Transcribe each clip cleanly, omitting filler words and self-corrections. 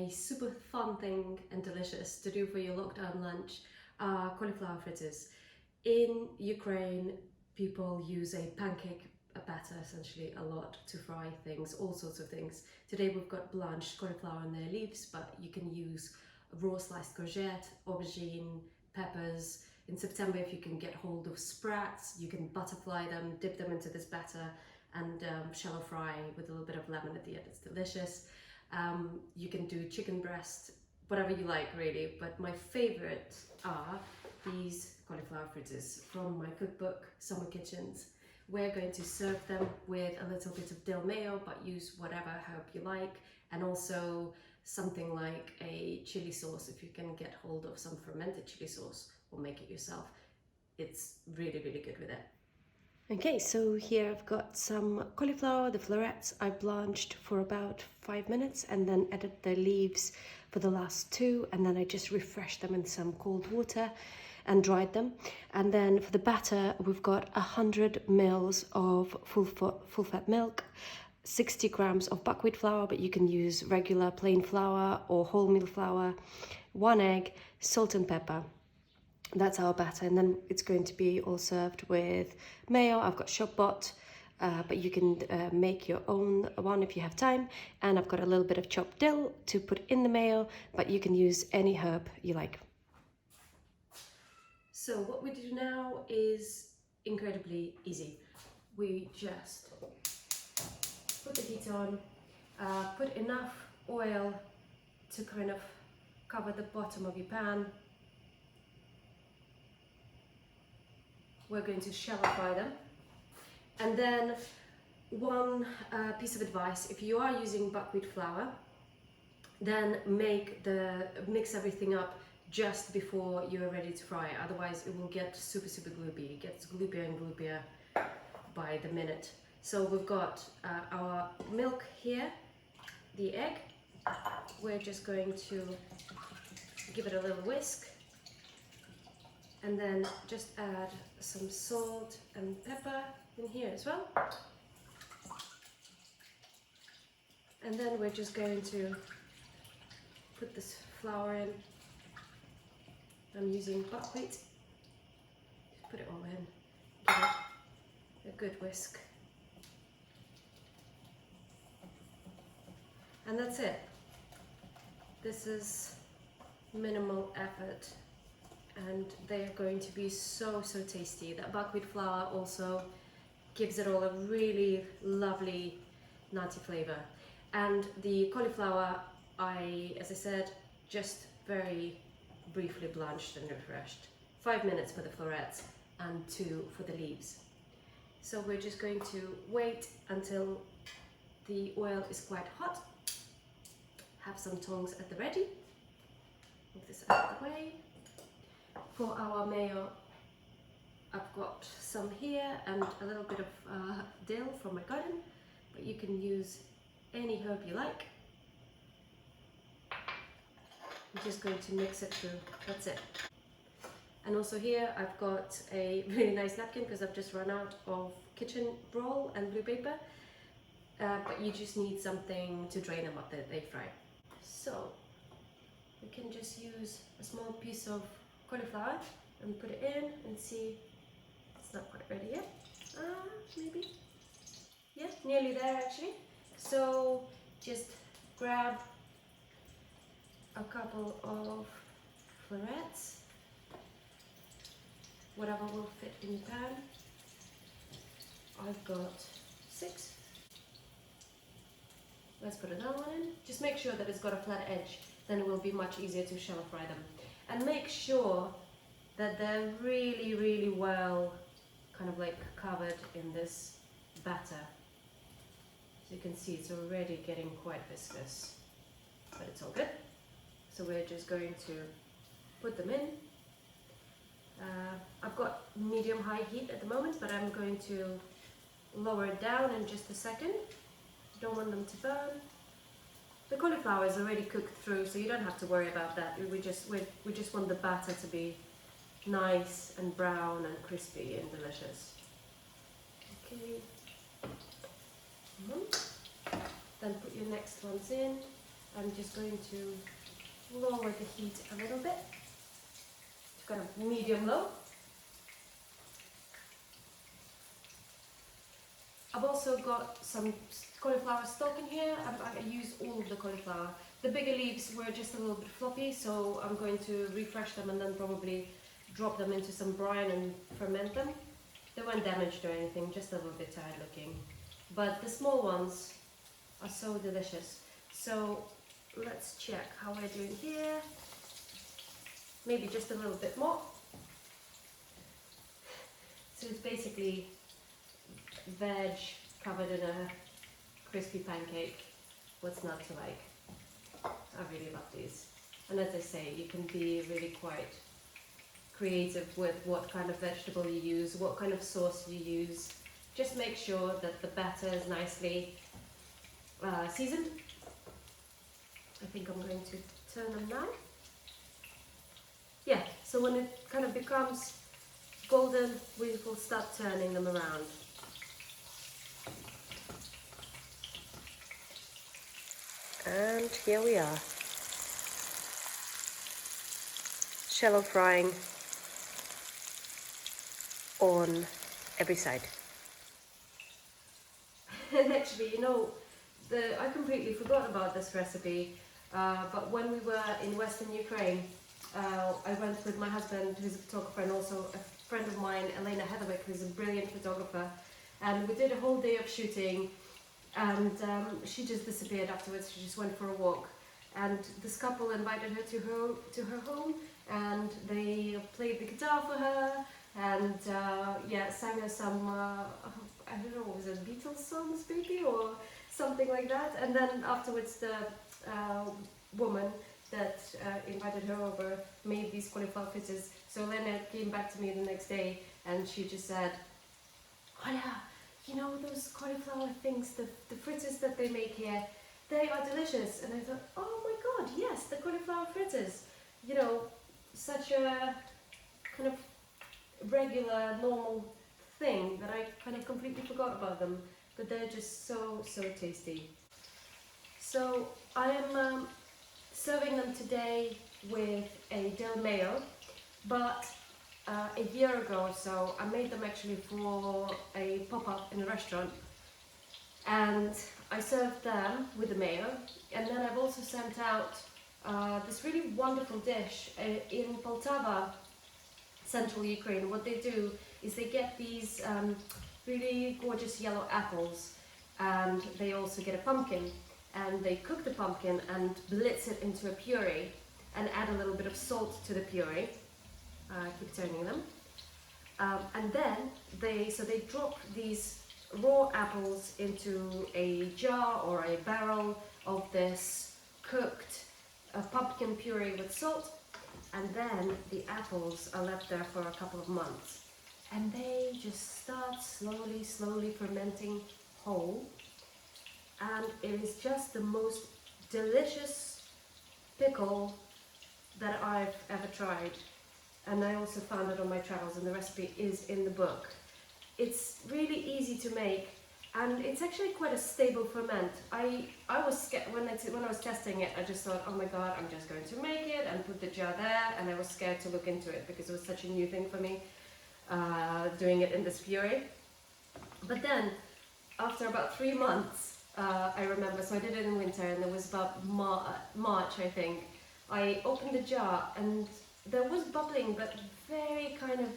a super fun thing and delicious to do for your lockdown lunch are cauliflower fritters. In Ukraine, people use a pancake batter essentially a lot to fry things, all sorts of things. Today we've got blanched cauliflower and their leaves, but you can use raw sliced courgette, aubergine, peppers. In September, if you can get hold of sprats, you can butterfly them, dip them into this batter and shallow fry with a little bit of lemon at the end. It's delicious. You can do chicken breast, whatever you like really, but my favorite are these cauliflower fritters from my cookbook, Summer Kitchens. We're going to serve them with a little bit of dill mayo, but use whatever herb you like, and also something like a chili sauce if you can get hold of some fermented chili sauce, or make it yourself. It's really, really good with it. Okay, so here I've got some cauliflower, the florets I blanched for about 5 minutes and then added the leaves for the last 2, and then I just refreshed them in some cold water and dried them. And then for the batter, we've got 100 mils of full fat milk, 60 grams of buckwheat flour, but you can use regular plain flour or wholemeal flour, 1 egg, salt and pepper. That's our batter, and then it's going to be all served with mayo. I've got shop bought, but you can make your own one if you have time. And I've got a little bit of chopped dill to put in the mayo, but you can use any herb you like. So what we do now is incredibly easy. We just put the heat on, put enough oil to kind of cover the bottom of your pan. We're going to shallow fry them. And then one piece of advice, if you are using buckwheat flour, then mix everything up just before you're ready to fry. Otherwise it will get super gloopy. It gets gloopier and gloopier by the minute. So we've got our milk here, the egg. We're just going to give it a little whisk, and then just add some salt and pepper in here as well. And then we're just going to put this flour in. I'm using buckwheat. Put it all in, give it a good whisk. And that's it. This is minimal effort, and they are going to be so tasty. That buckwheat flour also gives it all a really lovely nutty flavor. And the cauliflower, as I said, just very briefly blanched and refreshed. 5 minutes for the florets and 2 for the leaves. So we're just going to wait until the oil is quite hot. Have some tongs at the ready. Move this out of the way. For our mayo, I've got some here and a little bit of dill from my garden, but you can use any herb you like. I'm just going to mix it through, that's it. And also here I've got a really nice napkin because I've just run out of kitchen roll and blue paper, but you just need something to drain them up that they fry. So we can just use a small piece of cauliflower and put it in and see. It's not quite ready yet. Maybe. Yeah, nearly there actually. So just grab a couple of florets, whatever will fit in the pan. I've got 6. Let's put another one in. Just make sure that it's got a flat edge, then it will be much easier to shallow fry them. And make sure that they're really well kind of like covered in this batter. So you can see it's already getting quite viscous, but it's all good. So we're just going to put them in. I've got medium-high heat at the moment, but I'm going to lower it down in just a second. Don't want them to burn. The cauliflower is already cooked through, so you don't have to worry about that. We just want the batter to be nice and brown and crispy and delicious. Okay. Then put your next ones in. I'm just going to lower the heat a little bit to kind of medium-low. I've also got some cauliflower stock in here. I used all of the cauliflower. The bigger leaves were just a little bit floppy, so I'm going to refresh them and then probably drop them into some brine and ferment them. They weren't damaged or anything, just a little bit tired looking. But the small ones are so delicious. So let's check how we're doing here. Maybe just a little bit more. So it's basically veg covered in a crispy pancake. What's not to like? I really love these. And as I say, you can be really quite creative with what kind of vegetable you use, what kind of sauce you use. Just make sure that the batter is nicely seasoned. I think I'm going to turn them now. Yeah, so when it kind of becomes golden, we will start turning them around. And here we are. Shallow frying on every side. And actually, you know, I completely forgot about this recipe, but when we were in Western Ukraine, I went with my husband, who's a photographer, and also a friend of mine, Elena Heatherwick, who's a brilliant photographer, and we did a whole day of shooting, and she just disappeared afterwards. She just went for a walk, and this couple invited her to her home, and they played the guitar for her, and yeah, sang her some I don't know, was it Beatles songs maybe, or something like that. And then afterwards the woman that invited her over made these cauliflower fritters. So Lena came back to me the next day and she just said, oh yeah, you know those cauliflower things, the fritters that they make here, they are delicious. And I thought, oh my god, yes, the cauliflower fritters. You know, such a kind of regular, normal thing that I kind of completely forgot about them, but they're just so tasty. So I am serving them today with a dill mayo, but a year ago or so I made them actually for a pop-up in a restaurant, and I served them with the mayo. And then I've also sent out this really wonderful dish in Poltava, central Ukraine. What they do is they get these really gorgeous yellow apples, and they also get a pumpkin, and they cook the pumpkin and blitz it into a puree and add a little bit of salt to the puree. Keep turning them, and then they drop these raw apples into a jar or a barrel of this cooked pumpkin puree with salt, and then the apples are left there for a couple of months, and they just start slowly fermenting whole, and it is just the most delicious pickle that I've ever tried. And I also found it on my travels, and the recipe is in the book. It's really easy to make, and it's actually quite a stable ferment. I was scared when I was testing it. I just thought, oh my god, I'm just going to make it and put the jar there, and I was scared to look into it because it was such a new thing for me, doing it in this puree. But then, after about 3 months, I remember, so I did it in winter, and it was about March, I think. I opened the jar, and there was bubbling, but very kind of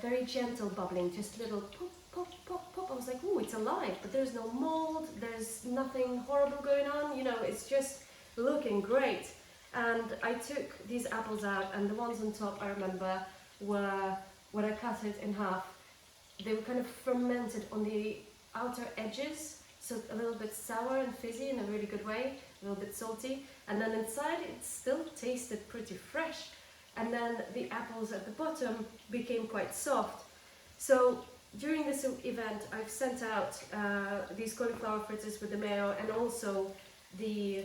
very gentle bubbling, just little pop, pop, pop, pop. I was like, ooh, it's alive, but there's no mold, there's nothing horrible going on, you know, it's just looking great. And I took these apples out, and the ones on top, I remember, were, when I cut it in half, they were kind of fermented on the outer edges, so a little bit sour and fizzy in a really good way, a little bit salty, and then inside it still tasted pretty fresh, and then the apples at the bottom became quite soft. So during this event I've sent out these cauliflower fritters with the mayo, and also the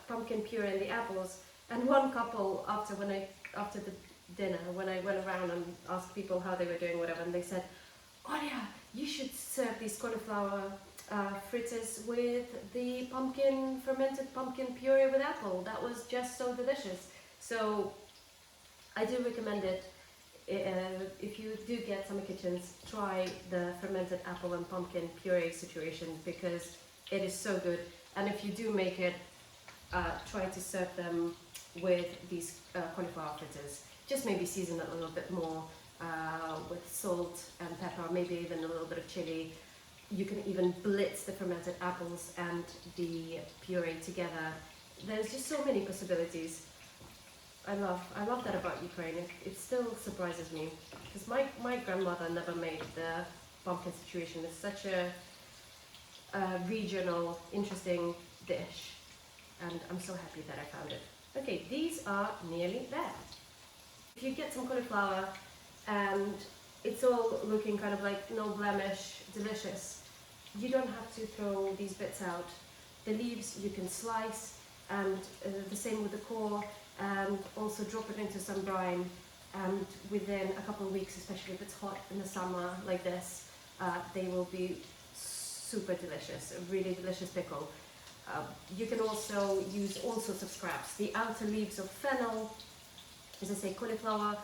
pumpkin puree and the apples. And one couple, after the dinner, when I went around and asked people how they were doing, whatever, and they said, oh yeah, you should serve these cauliflower fritters with the fermented pumpkin puree with apple. That was just so delicious. So I do recommend it. If you do get summer kitchens, try the fermented apple and pumpkin puree situation because it is so good. And if you do make it, try to serve them with these cauliflower fritters. Just maybe season it a little bit more with salt and pepper, maybe even a little bit of chili. You can even blitz the fermented apples and the puree together. There's just so many possibilities. I love that about Ukraine. It still surprises me because my grandmother never made the pumpkin situation. It's such a regional, interesting dish, and I'm so happy that I found it. Okay, these are nearly there. If you get some cauliflower and it's all looking kind of like no blemish, delicious, you don't have to throw these bits out. The leaves you can slice, and the same with the core, and also drop it into some brine, and within a couple of weeks, especially if it's hot in the summer like this, they will be super delicious, a really delicious pickle. You can also use all sorts of scraps. The outer leaves of fennel, as I say, cauliflower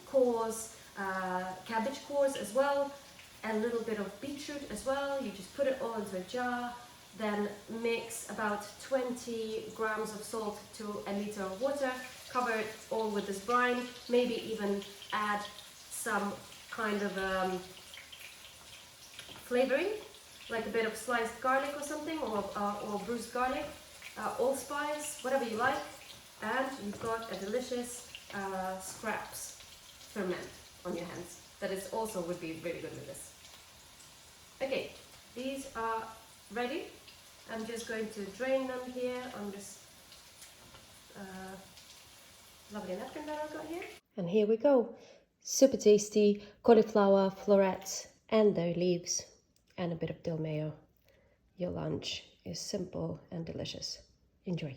cores, cabbage cores as well, a little bit of beetroot as well. You just put it all into a jar, then mix about 20 grams of salt to a liter of water, cover it all with this brine, maybe even add some kind of flavoring, like a bit of sliced garlic or something, or bruised garlic, allspice, whatever you like, and you've got a delicious scraps ferment on your hands. That is also would be really good with this. Okay, these are ready. I'm just going to drain them here on this lovely napkin that I've got here. And here we go. Super tasty cauliflower florets and their leaves and a bit of dill mayo. Your lunch is simple and delicious. Enjoy.